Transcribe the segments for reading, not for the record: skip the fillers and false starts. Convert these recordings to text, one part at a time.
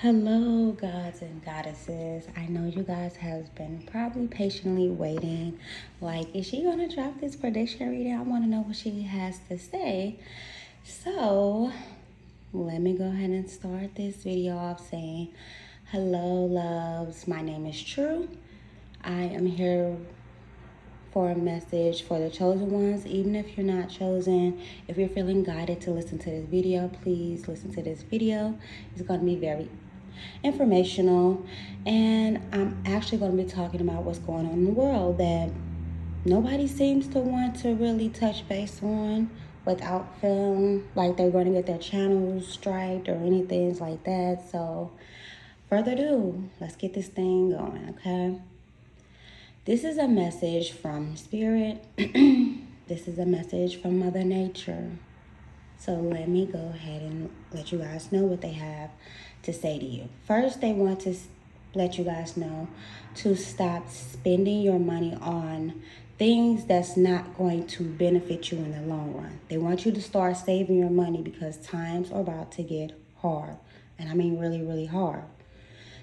Hello, gods and goddesses. I know you guys have been probably patiently waiting. Like, is she gonna drop this prediction reading? I want to know what she has to say. So, let me go ahead and start this video off saying, hello, loves. My name is True. I am here for a message for the chosen ones. Even if you're not chosen, if you're feeling guided to listen to this video, please listen to this video. It's going to be very informational, and I'm actually going to be talking about what's going on in the world that nobody seems to want to really touch base on without feeling like they're going to get their channels striped or anything like that. So further ado, let's get this thing going. Okay, this is a message from Spirit. This is a message from Mother Nature. So let me go ahead and let you guys know what they have to say to you. First, they want to let you guys know to stop spending your money on things that's not going to benefit you in the long run. They want you to start saving your money because times are about to get hard. And I mean really, really hard.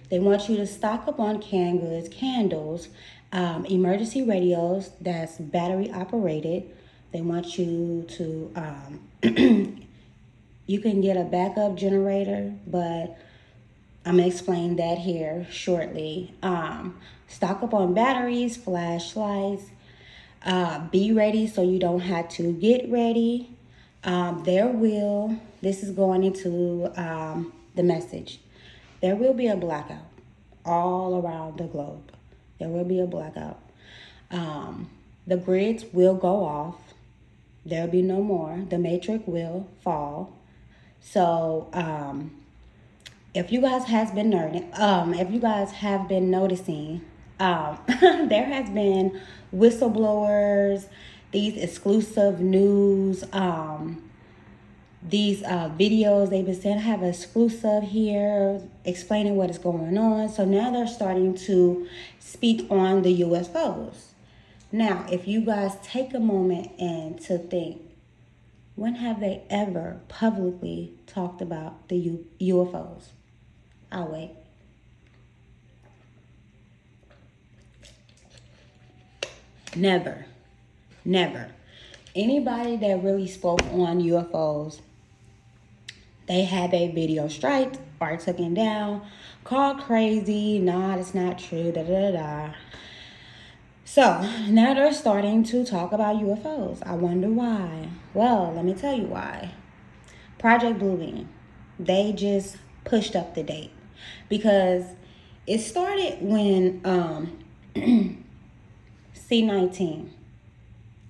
They want you to stock up on canned goods, candles, emergency radios that's battery operated. They want you to, you can get a backup generator, but I'm going to explain that here shortly. Stock up on batteries, flashlights. Be ready so you don't have to get ready. This is going into the message. There will be a blackout all around the globe. There will be a blackout. The grids will go off. There'll be no more. The matrix will fall. So, if you guys have been noticing, there has been whistleblowers, these exclusive news, these videos they've been saying have exclusive here explaining what is going on. So now they're starting to speak on the UFOs. Now, if you guys take a moment and to think, when have they ever publicly talked about the UFOs? I'll wait. Never. Anybody that really spoke on UFOs, they had their video striped or taken down, called crazy, nah, it's not true, da. So now they're starting to talk about UFOs. I wonder why. Well, let me tell you why. Project Bluebeam, they just pushed up the date because it started when C-19.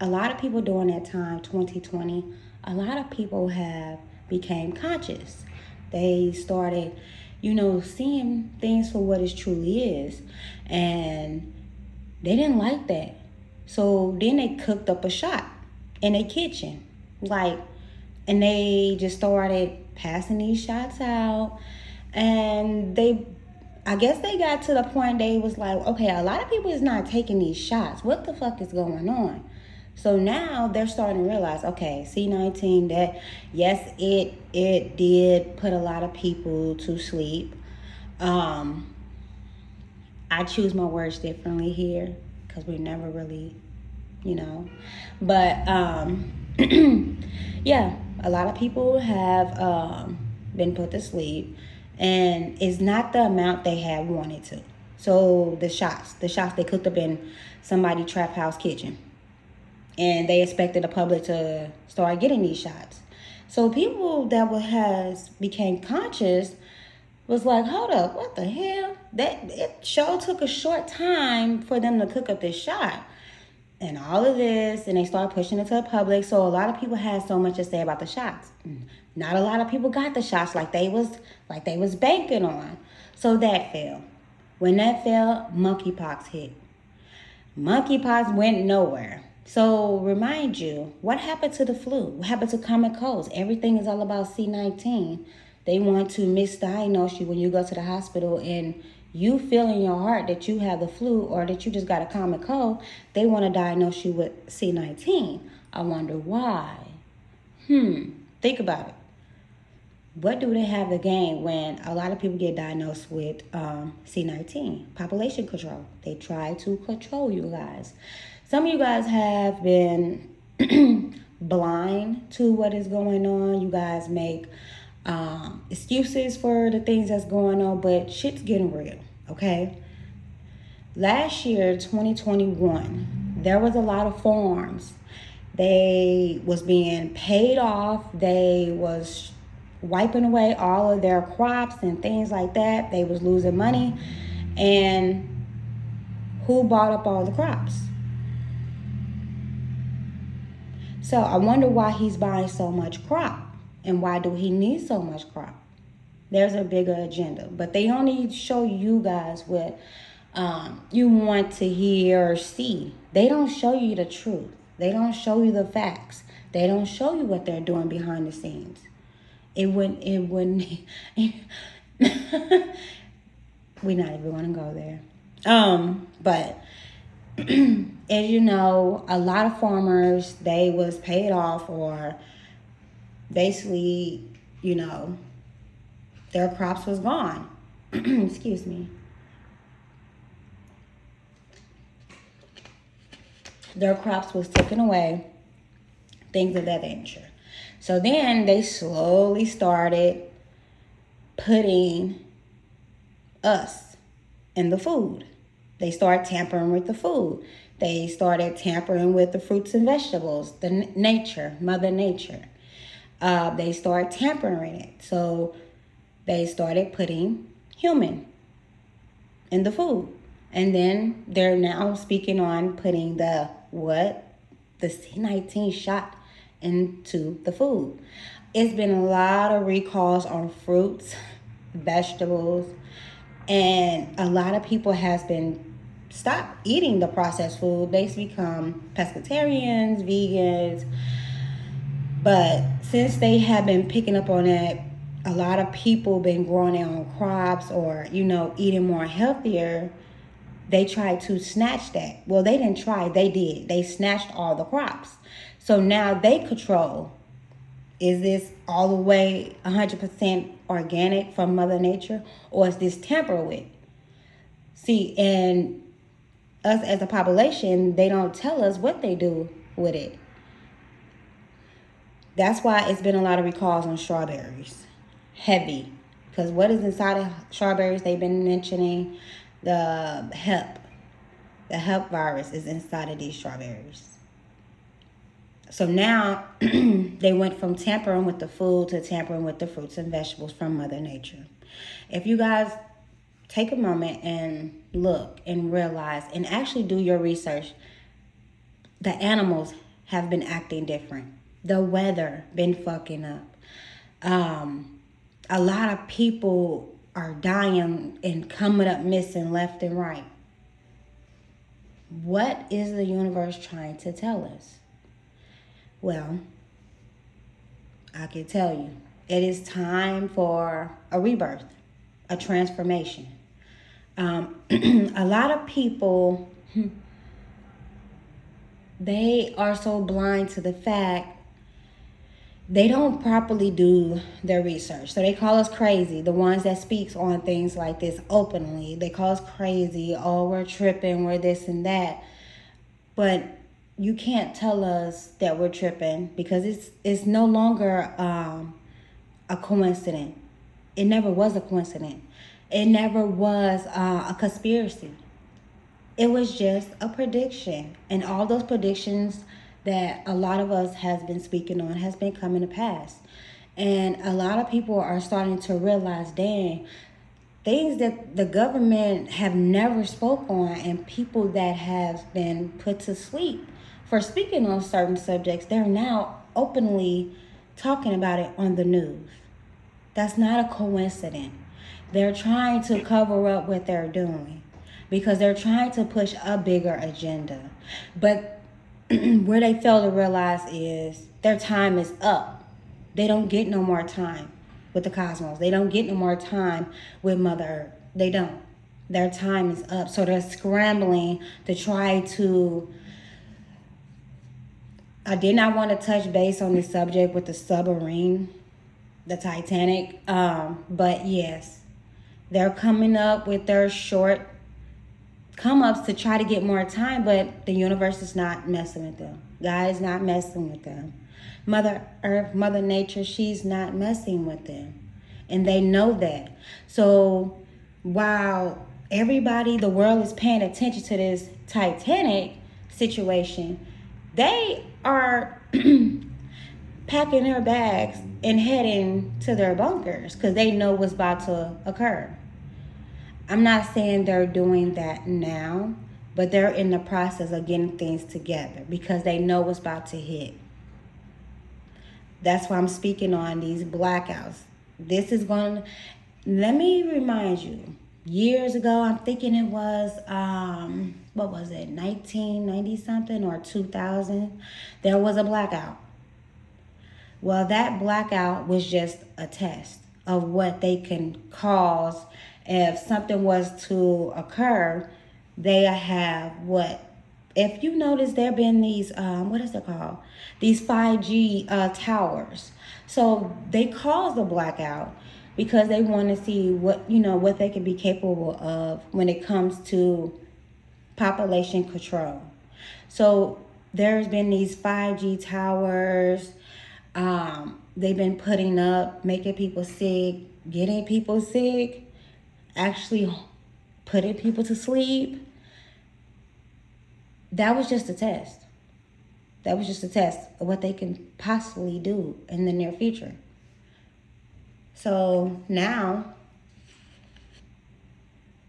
A lot of people during that time, 2020, a lot of people have became conscious. They started, seeing things for what it truly is. And they didn't like that. So then they cooked up a shot in their kitchen. And they just started passing these shots out. And I guess they got to the point they was like, okay, a lot of people is not taking these shots. What the fuck is going on? So now they're starting to realize, okay, C-19, that yes, it did put a lot of people to sleep. I choose my words differently here because we never really, But yeah, a lot of people have been put to sleep, and it's not the amount they had wanted to. So the shots they cooked up in somebody's trap house kitchen. And they expected the public to start getting these shots. So people that became conscious was like, hold up, what the hell? It sure took a short time for them to cook up this shot. And all of this, and they started pushing it to the public. So a lot of people had so much to say about the shots. Not a lot of people got the shots like they was banking on. So that fell. When that fell, monkeypox hit. Monkeypox went nowhere. So remind you, what happened to the flu? What happened to common colds? Everything is all about C-19. They want to misdiagnose you when you go to the hospital and you feel in your heart that you have the flu or that you just got a common cold. They want to diagnose you with C-19. I wonder why. Think about it. What do they have to gain when a lot of people get diagnosed with C19, population control? They try to control you guys. Some of you guys have been blind to what is going on. You guys make excuses for the things that's going on, but shit's getting real, okay? Last year, 2021, there was a lot of farms. They was being paid off. They was wiping away all of their crops and things like that. They was losing money. And who bought up all the crops? So I wonder why he's buying so much crop. And why do he need so much crop? There's a bigger agenda. But they only show you guys what you want to hear or see. They don't show you the truth. They don't show you the facts. They don't show you what they're doing behind the scenes. It wouldn't, we're not even going to go there. But as you know, a lot of farmers, they was paid off, or basically, you know, their crops was gone. Excuse me. Their crops was taken away, things of that nature. So then they slowly started putting us in the food. They started tampering with the food. They started tampering with the fruits and vegetables, the nature, Mother Nature. They started tampering it. So they started putting human in the food. And then they're now speaking on putting the C19 shot into the food. It's been a lot of recalls on fruits, vegetables, and a lot of people has been stopped eating the processed food. They've become pescatarians, vegans. But since they have been picking up on that, a lot of people been growing their own crops or, you know, eating more healthier. They tried to snatch that. Well, they didn't try, they did. They snatched all the crops. So now they control, is this all the way 100% organic from Mother Nature, or is this tampered with? See, and us as a population, they don't tell us what they do with it. That's why it's been a lot of recalls on strawberries. Heavy. Because what is inside of strawberries, they've been mentioning the hep. The hep virus is inside of these strawberries. So now they went from tampering with the food to tampering with the fruits and vegetables from Mother Nature. If you guys take a moment and look and realize and actually do your research, the animals have been acting different. The weather been fucking up. A lot of people are dying and coming up missing left and right. What is the universe trying to tell us? Well, I can tell you, it is time for a rebirth, a transformation. A lot of people, they are so blind to the fact they don't properly do their research. So they call us crazy, the ones that speaks on things like this openly. They call us crazy, oh, we're tripping, we're this and that. But you can't tell us that we're tripping because it's no longer a coincidence. It never was a coincidence. It never was a conspiracy. It was just a prediction. And all those predictions that a lot of us has been speaking on has been coming to pass. And a lot of people are starting to realize, dang, things that the government have never spoke on and people that have been put to sleep for speaking on certain subjects, they're now openly talking about it on the news. That's not a coincidence. They're trying to cover up what they're doing because they're trying to push a bigger agenda. But where they fail to realize is their time is up. They don't get no more time with the cosmos. They don't get no more time with Mother Earth. They don't. Their time is up. So they're scrambling to try to... I did not want to touch base on this subject with the submarine the Titanic. But yes, they're coming up with their short come ups to try to get more time, but the universe is not messing with them. God is not messing with them. Mother Earth, Mother Nature, she's not messing with them. And they know that. So while everybody, the world is paying attention to this Titanic situation, they are packing their bags and heading to their bunkers because they know what's about to occur. I'm not saying they're doing that now, but they're in the process of getting things together because they know what's about to hit. That's why I'm speaking on these blackouts. This is going to, let me remind you, years ago, I'm thinking it was, what was it, 1990 something or 2000, there was a blackout. Well, that blackout was just a test of what they can cause. If something was to occur, they have what? If you notice, there have been these, what is it called? These 5G towers. So they caused a blackout because they want to see what they can be capable of when it comes to population control. So there's been these 5G towers. They've been putting up, making people sick, getting people sick, actually putting people to sleep. That was just a test. That was just a test of what they can possibly do in the near future. So now,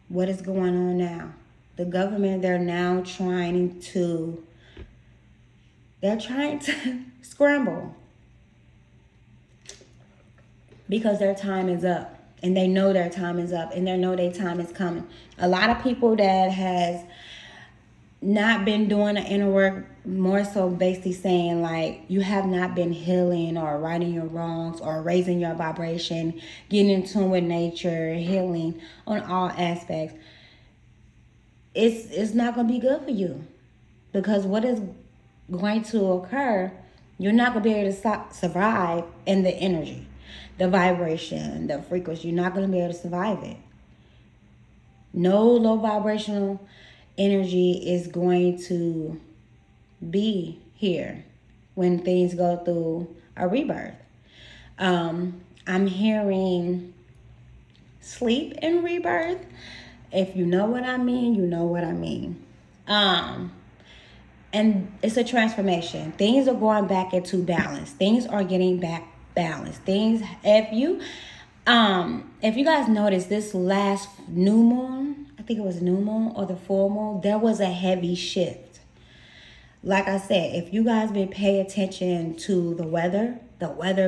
what is going on now? The government, they're trying to scramble because their time is up. And they know their time is up, and they know their time is coming. A lot of people that has not been doing the inner work, more so basically saying like you have not been healing or righting your wrongs or raising your vibration, getting in tune with nature, healing on all aspects. It's not going to be good for you because what is going to occur, you're not going to be able to survive in the energy. The vibration, the frequency, you're not going to be able to survive it. No low vibrational energy is going to be here when things go through a rebirth. I'm hearing sleep and rebirth. If you know what I mean, you know what I mean. And it's a transformation. Things are going back into balance. Things are getting back balance. Things, if you guys notice this last new moon, I think it was new moon or the full moon, there was a heavy shift. Like I said, if you guys been paying attention to the weather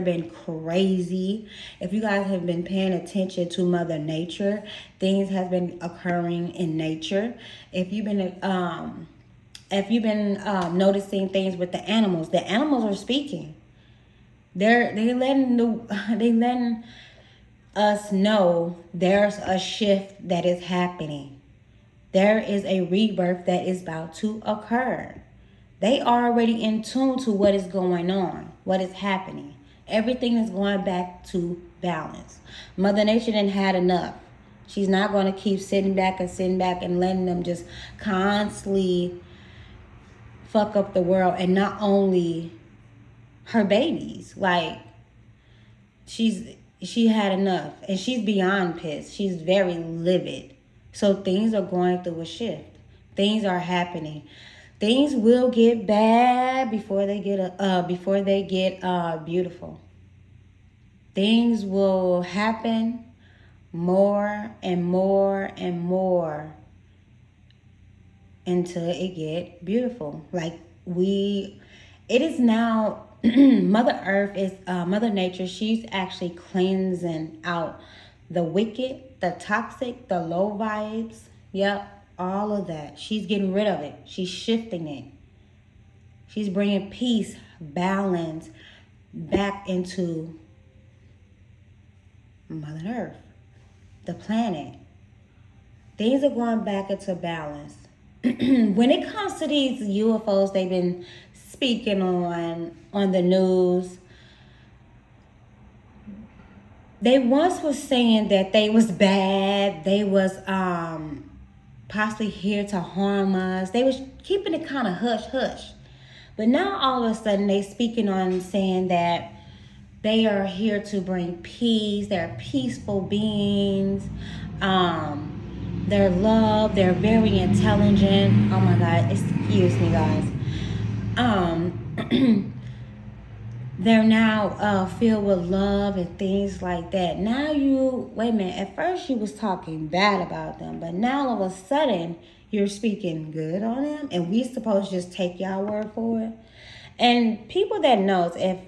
been crazy. If you guys have been paying attention to Mother Nature, things has been occurring in nature. If you've been noticing things with the animals are speaking. They're letting us know there's a shift that is happening. There is a rebirth that is about to occur. They are already in tune to what is going on, what is happening. Everything is going back to balance. Mother Nature didn't had enough. She's not going to keep sitting back and letting them just constantly fuck up the world, and not only her babies. Like, she had enough, and she's beyond pissed. She's very livid. So things are going through a shift. Things are happening. Things will get bad before they get beautiful. Things will happen more and more and more until it get beautiful. Like it is now. Mother Earth is Mother Nature. She's actually cleansing out the wicked, the toxic, the low vibes. Yep, all of that. She's getting rid of it. She's shifting it. She's bringing peace, balance back into Mother Earth, the planet. Things are going back into balance. When it comes to these UFOs, they've been speaking on the news. they once was saying that they was bad. They was possibly here to harm us. They was keeping it kind of hush hush. But now all of a sudden they speaking on saying that they are here to bring peace. They're peaceful beings. They're love. They're very intelligent. Oh my God, excuse me, guys. They're now filled with love and things like that. Now wait a minute, at first you was talking bad about them, but now all of a sudden you're speaking good on them, and we supposed to just take y'all word for it. And people that knows, if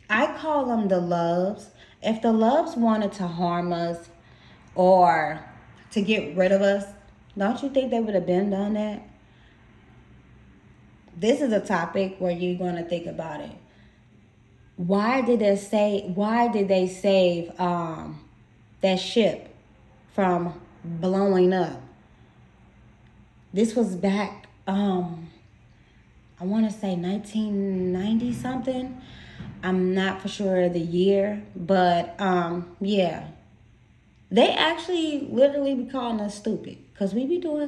I call them the loves, if the loves wanted to harm us or to get rid of us, don't you think they would have been done that? This is a topic where you're going to think about it. Why did they save that ship from blowing up? This was back I want to say 1990 something. I'm not for sure the year, but yeah. They actually literally be calling us stupid because we be doing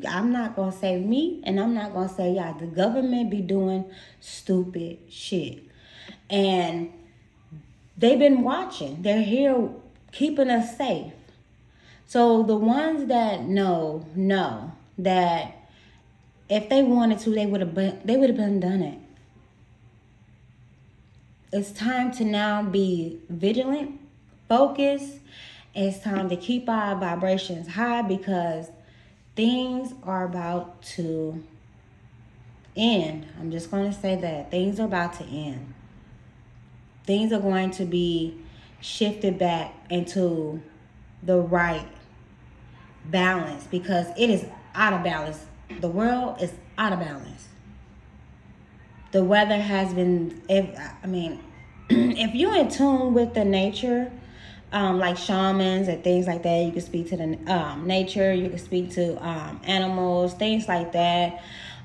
I'm not going to say me, and I'm not going to say y'all. The government be doing stupid shit. And they've been watching. They're here keeping us safe. So the ones that know that if they wanted to, they would have been done it. It's time to now be vigilant, focused. It's time to keep our vibrations high because things are about to end. I'm just going to say that. Things are about to end. Things are going to be shifted back into the right balance because it is out of balance. The world is out of balance. The weather has been, if you're in tune with the nature, like shamans and things like that, you can speak to the nature, you can speak to animals, things like that.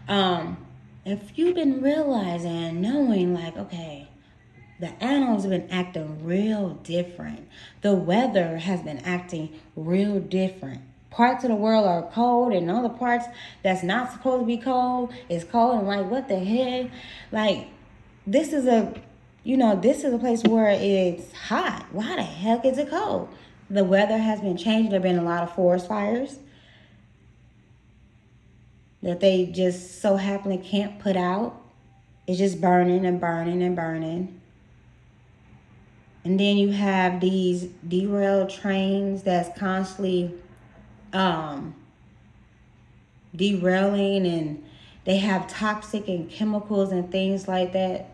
If you've been realizing, knowing like, okay, the animals have been acting real different. The weather has been acting real different. Parts of the world are cold, and other parts that's not supposed to be cold is cold. And like, what the heck? Like, this is a place where it's hot. Why the heck is it cold? The weather has been changing. There have been a lot of forest fires that they just so happily can't put out. It's just burning and burning and burning. And then you have these derailed trains that's constantly derailing, and they have toxic and chemicals and things like that.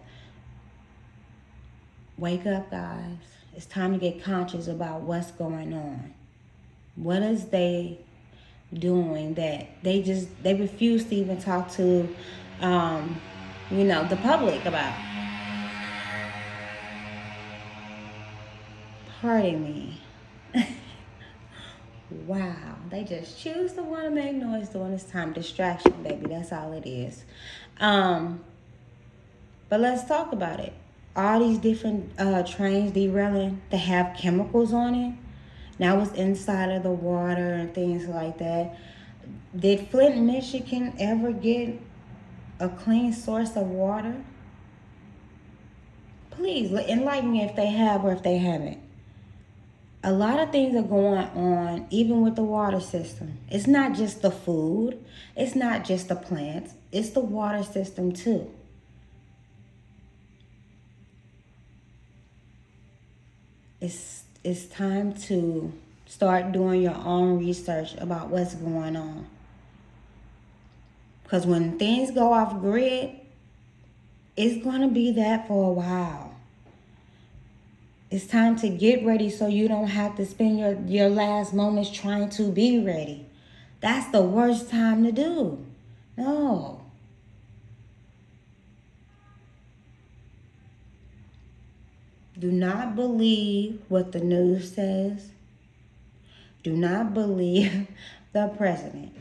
Wake up, guys. It's time to get conscious about what's going on. What is they doing that they refuse to even talk to the public about? Pardon me. Wow, they just choose to want to make noise during this time. Distraction, baby, that's all it is. But let's talk about it. All these different trains derailing, they have chemicals on it. Now it's inside of the water and things like that. Did Flint, Michigan ever get a clean source of water? Please enlighten me if they have or if they haven't. A lot of things are going on, even with the water system. It's not just the food. It's not just the plants. It's the water system too. It's time to start doing your own research about what's going on. Because when things go off grid, it's going to be that for a while. It's time to get ready so you don't have to spend your last moments trying to be ready. That's the worst time to do. No. Do not believe what the news says. Do not believe the president.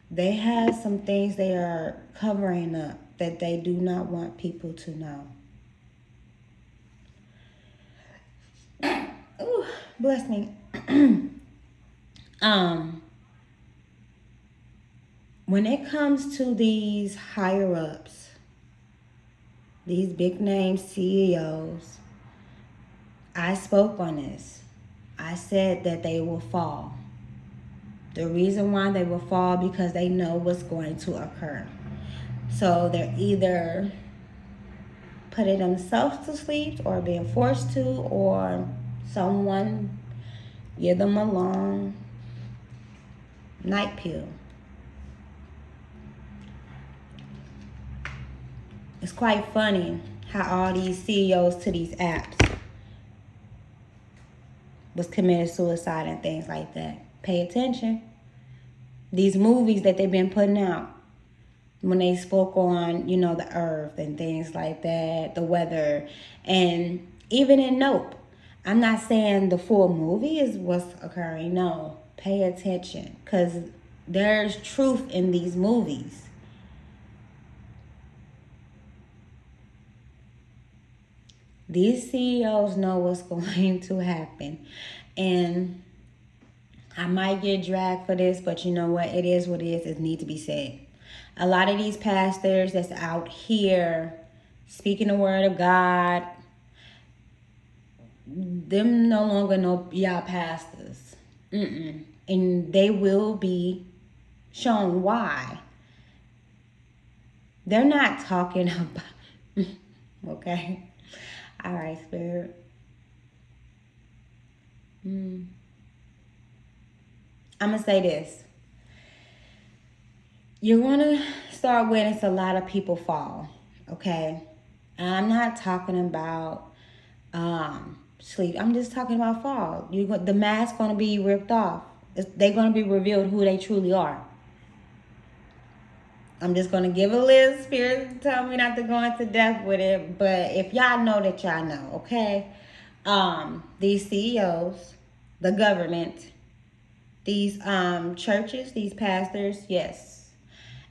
They have some things they are covering up that they do not want people to know. bless me. When it comes to these higher ups, these big name CEOs, I spoke on this. I said that they will fall. The reason why they will fall because they know what's going to occur. So they're either putting themselves to sleep or being forced to, or someone give them a long night pill. It's quite funny how all these CEOs to these apps was committed suicide and things like that. Pay attention. These movies that they've been putting out, when they spoke on, the earth and things like that, the weather, and even in Nope. I'm not saying the full movie is what's occurring. No, pay attention, because there's truth in these movies. These CEOs know what's going to happen. And I might get dragged for this, but you know what? It is what it is. It needs to be said. A lot of these pastors that's out here speaking the word of God, them no longer know y'all pastors. And they will be shown why. They're not talking about... Okay. All right, Spirit. I'm going to say this. You're going to start witnessing a lot of people fall, okay? And I'm not talking about sleep. I'm just talking about fall. The mask's going to be ripped off. They're going to be revealed who they truly are. I'm just going to give a list. Spirit tell me not to go into depth with it. But if y'all know that y'all know, okay? These CEOs, the government, these churches, these pastors, yes.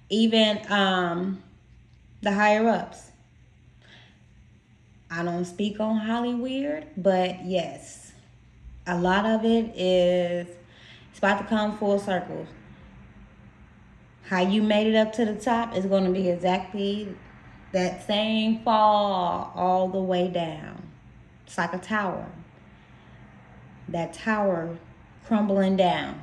Even the higher ups. I don't speak on Hollywood, but yes. A lot of it is, it's about to come full circle. How you made it up to the top is going to be exactly that same fall all the way down. It's like a tower. That tower crumbling down.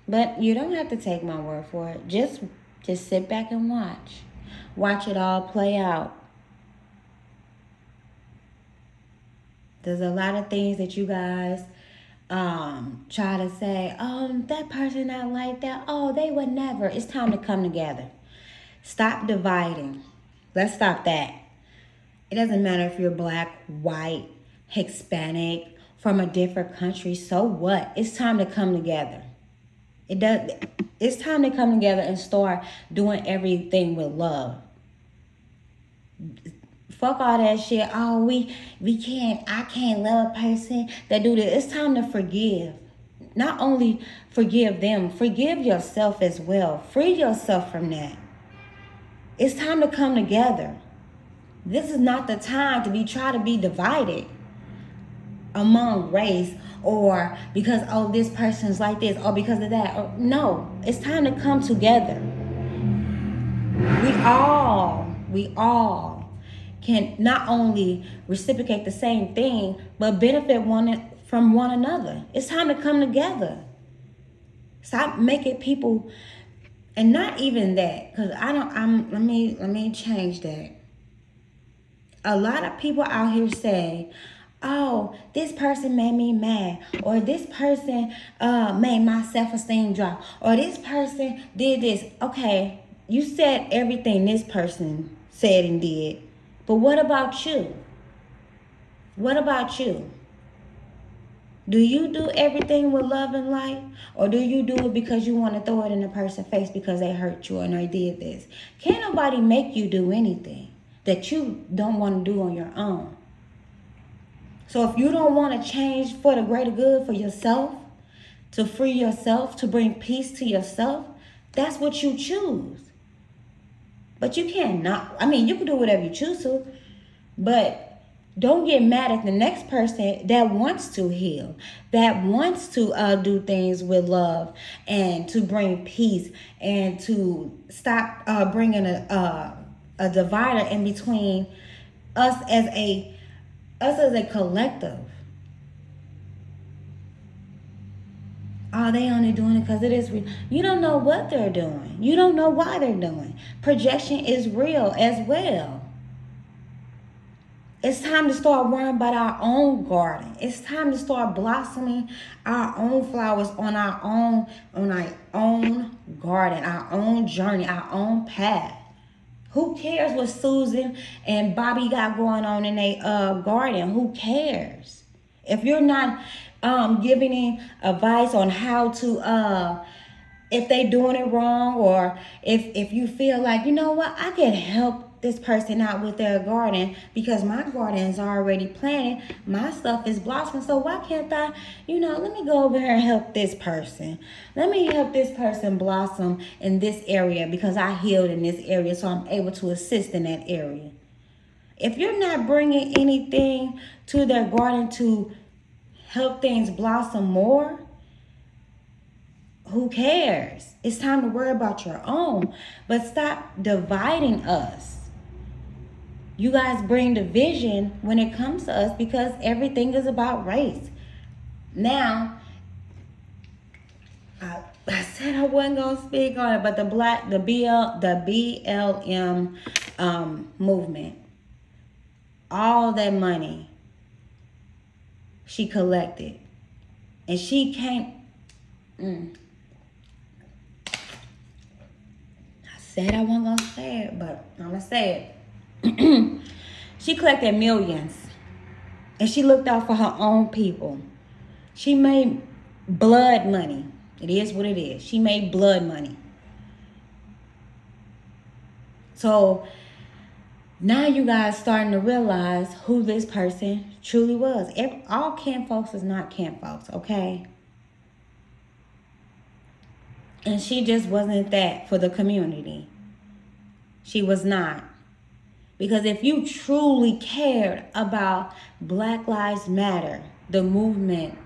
But you don't have to take my word for it. Just sit back and watch. Watch it all play out. There's a lot of things that you guys try to say, that person not like that. Oh, they would never. It's time to come together. Stop dividing. Let's stop that. It doesn't matter if you're black, white, Hispanic, from a different country. So what? It's time to come together. It's time to come together and start doing everything with love. Fuck all that shit. Oh, I can't love a person that do this. It's time to forgive. Not only forgive them, forgive yourself as well. Free yourself from that. It's time to come together. This is not the time to try to be divided among race, or because, this person's like this, or because of that. Or, no, it's time to come together. We all can not only reciprocate the same thing, but benefit from one another. It's time to come together. Stop making people, and not even that, because let me change that. A lot of people out here say, oh, this person made me mad, or this person made my self-esteem drop, or this person did this. Okay, you said everything this person said and did, but what about you? What about you? Do you do everything with love and light, or do you do it because you want to throw it in the person's face because they hurt you and they did this? Can't nobody make you do anything that you don't want to do on your own. So if you don't want to change for the greater good for yourself, to free yourself, to bring peace to yourself, that's what you choose. But you cannot, you can do whatever you choose to, but Don't get mad at the next person that wants to heal, that wants to do things with love and to bring peace and to stop bringing a divider in between us as a collective. Oh, they only doing it because it is real. You don't know what they're doing. You don't know why they're doing. Projection is real as well. It's time to start worrying about our own garden. It's time to start blossoming our own flowers on our own garden, our own journey, our own path. Who cares what Susan and Bobby got going on in their garden? Who cares? If you're not giving them advice on how to if they doing it wrong, or if you feel like, you know what, I can help this person out with their garden because my garden is already planted, my stuff is blossoming, so why can't I, let me go over here and help this person. Let me help this person blossom in this area because I healed in this area, so I'm able to assist in that area. If you're not bringing anything to their garden to help things blossom more, who cares? It's time to worry about your own. But stop dividing us. You guys bring division when it comes to us because everything is about race. Now, I said I wasn't gonna speak on it, but the BLM movement, all that money she collected, and she can't. Said I wasn't gonna say it, but I'm gonna say it. She collected millions, and she looked out for her own people. She made blood money. It is what it is. She made blood money. So now you guys starting to realize who this person truly was. All camp folks is not camp folks, okay? And she just wasn't that for the community. She was not. Because if you truly cared about Black Lives Matter, the movement,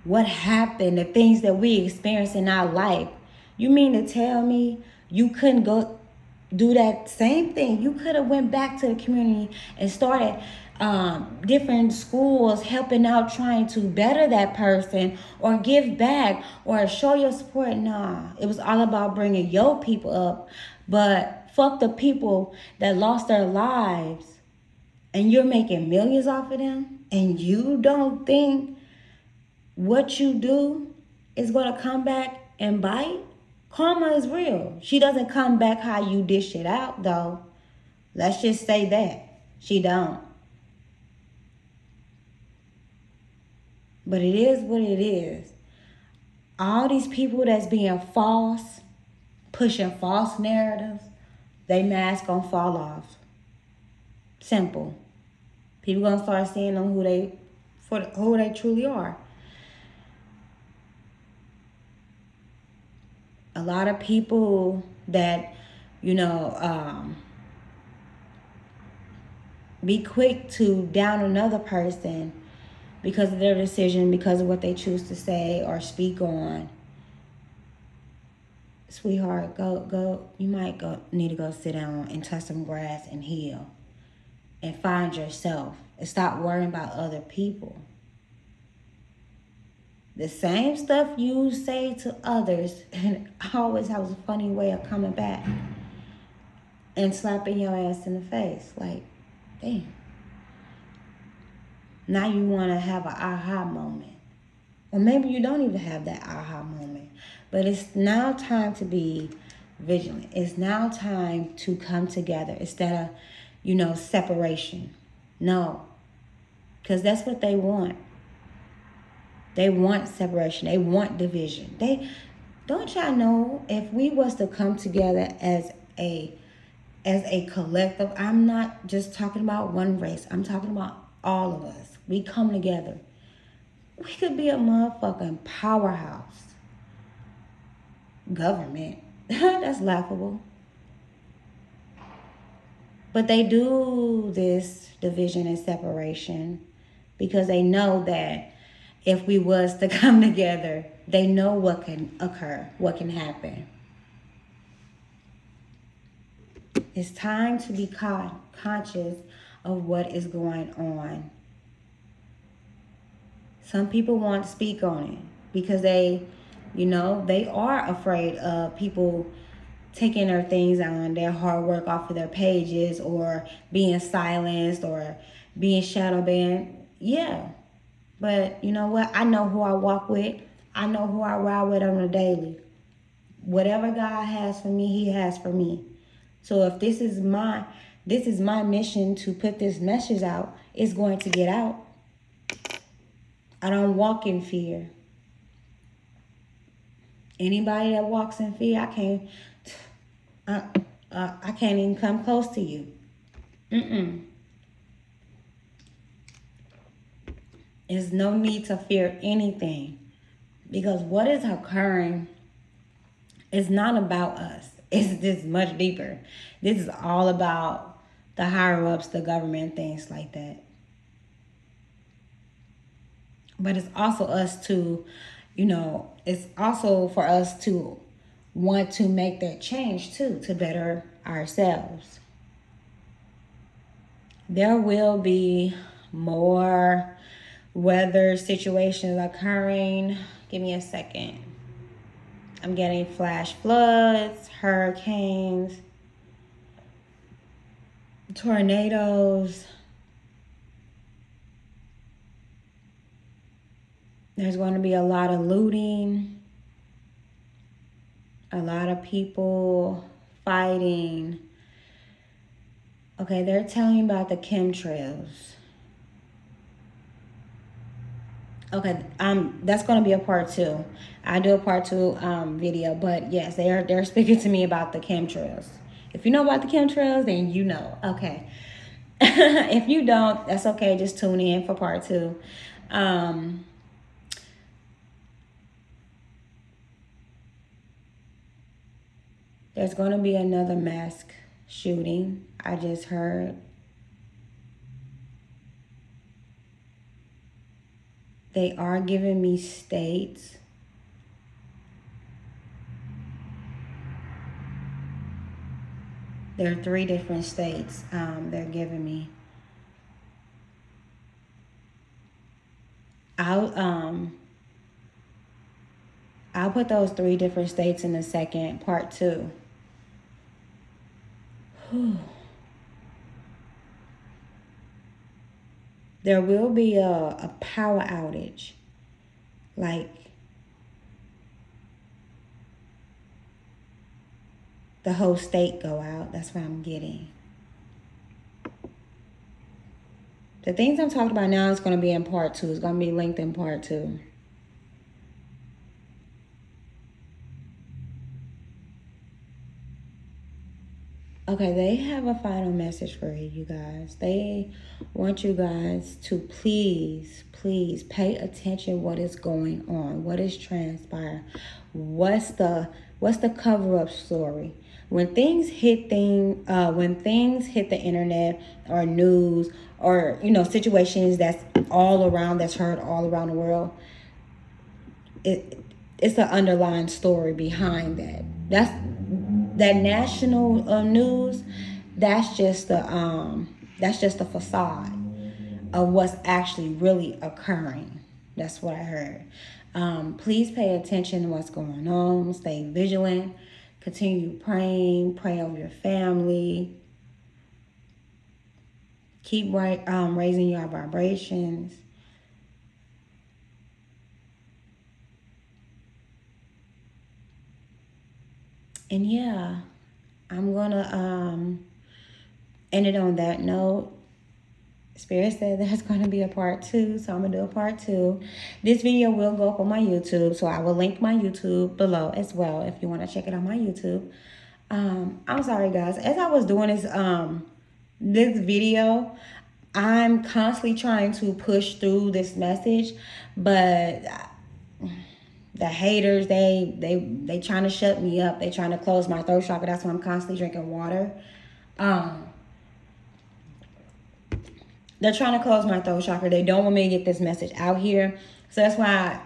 what happened, the things that we experienced in our life, you mean to tell me you couldn't go do that same thing? You could have went back to the community and started different schools helping out, trying to better that person or give back or show your support. Nah, it was all about bringing your people up. But fuck the people that lost their lives and you're making millions off of them, and you don't think what you do is going to come back and bite? Karma is real. She doesn't come back how you dish it out, though. Let's just say that. She don't. But it is what it is. All these people that's being false, pushing false narratives, they mask gonna fall off. Simple. People gonna start seeing them who they truly are. A lot of people that, be quick to down another person because of their decision, because of what they choose to say or speak on. Sweetheart, go. You might need to go sit down and touch some grass and heal and find yourself and stop worrying about other people. The same stuff you say to others, and always has a funny way of coming back and slapping your ass in the face. Like, damn. Now you want to have an aha moment. Or maybe you don't even have that aha moment. But it's now time to be vigilant. It's now time to come together instead of, separation. No. Because that's what they want. They want separation. They want division. Don't y'all know, if we was to come together as a collective, I'm not just talking about one race. I'm talking about all of us. We come together. We could be a motherfucking powerhouse. Government. That's laughable. But they do this division and separation, because they know that if we was to come together, they know what can occur, what can happen. It's time to be conscious of what is going on. Some people won't speak on it because they are afraid of people taking their things on, their hard work off of their pages, or being silenced or being shadow banned. Yeah. But you know what? I know who I walk with. I know who I ride with on a daily. Whatever God has for me, He has for me. So if this is my mission to put this message out, it's going to get out. I don't walk in fear. Anybody that walks in fear, I can't even come close to you. There's no need to fear anything, because what is occurring is not about us. It's just much deeper. This is all about the higher ups, the government, things like that. But it's also us to, it's also for us to want to make that change too, to better ourselves. There will be more weather situations occurring. Give me a second. I'm getting flash floods, hurricanes, tornadoes. There's going to be a lot of looting, a lot of people fighting. Okay, they're telling you about the chemtrails. Okay, that's going to be a part 2. I do a part 2 video, but yes, they're speaking to me about the chemtrails. If you know about the chemtrails, then you know. Okay. If you don't, that's okay. Just tune in for part 2. There's going to be another mass shooting, I just heard. They are giving me states. There are 3 different states they're giving me. I'll put those 3 different states in the second part 2. There will be a power outage. Like, the whole state go out. That's what I'm getting. The things I'm talking about now is going to be in part 2. It's going to be linked in part 2. Okay, they have a final message for you guys. They want you guys to please pay attention what is going on, what is transpiring, what's the cover-up story. When things hit the internet or news or situations that's heard all around the world, it's an underlying story behind that. That national news, that's just the facade of what's actually really occurring. That's what I heard. Please pay attention to what's going on. Stay vigilant. Continue praying. Pray over your family. Keep raising your vibrations. And yeah, I'm gonna end it on that note. Spirit said there's gonna be a part 2, so I'm gonna do a part 2. This video will go up on my YouTube, so I will link my YouTube below as well if you want to check it on my YouTube. I'm sorry guys, as I was doing this video, I'm constantly trying to push through this message, but the haters, they trying to shut me up. They trying to close my throat chakra. That's why I'm constantly drinking water. They're trying to close my throat chakra. They don't want me to get this message out here. So that's why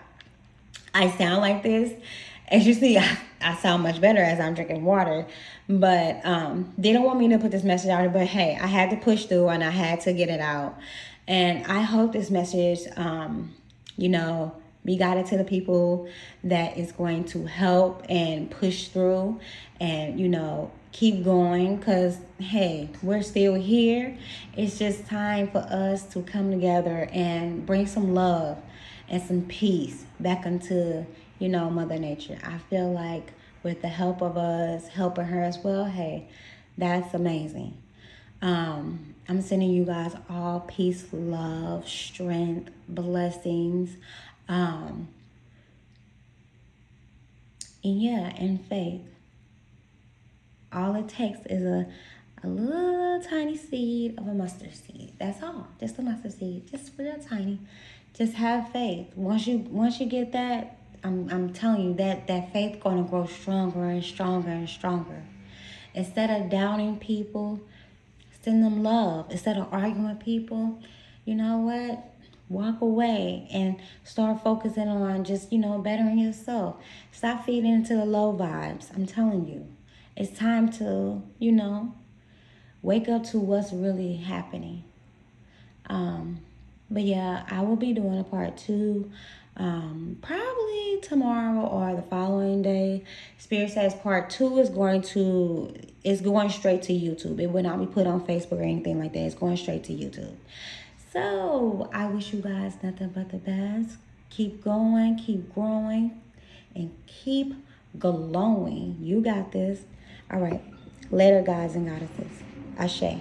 I sound like this. As you see, I sound much better as I'm drinking water. But they don't want me to put this message out. But hey, I had to push through and I had to get it out. And I hope this message, you know, be guided to the people that is going to help and push through and, you know, keep going. Because, hey, we're still here. It's just time for us to come together and bring some love and some peace back into, you know, Mother Nature. I feel like with the help of us, helping her as well, hey, that's amazing. I'm sending you guys all peace, love, strength, blessings, and yeah, and faith. All it takes is a little tiny seed of a mustard seed. That's all. Just a mustard seed. Just real tiny. Just have faith. Once you get that, I'm telling you that faith gonna grow stronger and stronger and stronger. Instead of doubting people, send them love. Instead of arguing with people, you know what? Walk away and start focusing on just, you know, bettering yourself. Stop feeding into the low vibes. I'm telling you. It's time to, you know, wake up to what's really happening. But yeah, I will be doing a part 2 probably tomorrow or the following day. Spirit says part 2 is going straight to YouTube. It will not be put on Facebook or anything like that. It's going straight to YouTube. So I wish you guys nothing but the best. Keep going, keep growing, and keep glowing. You got this. All right. Later, guys and goddesses. Ashe.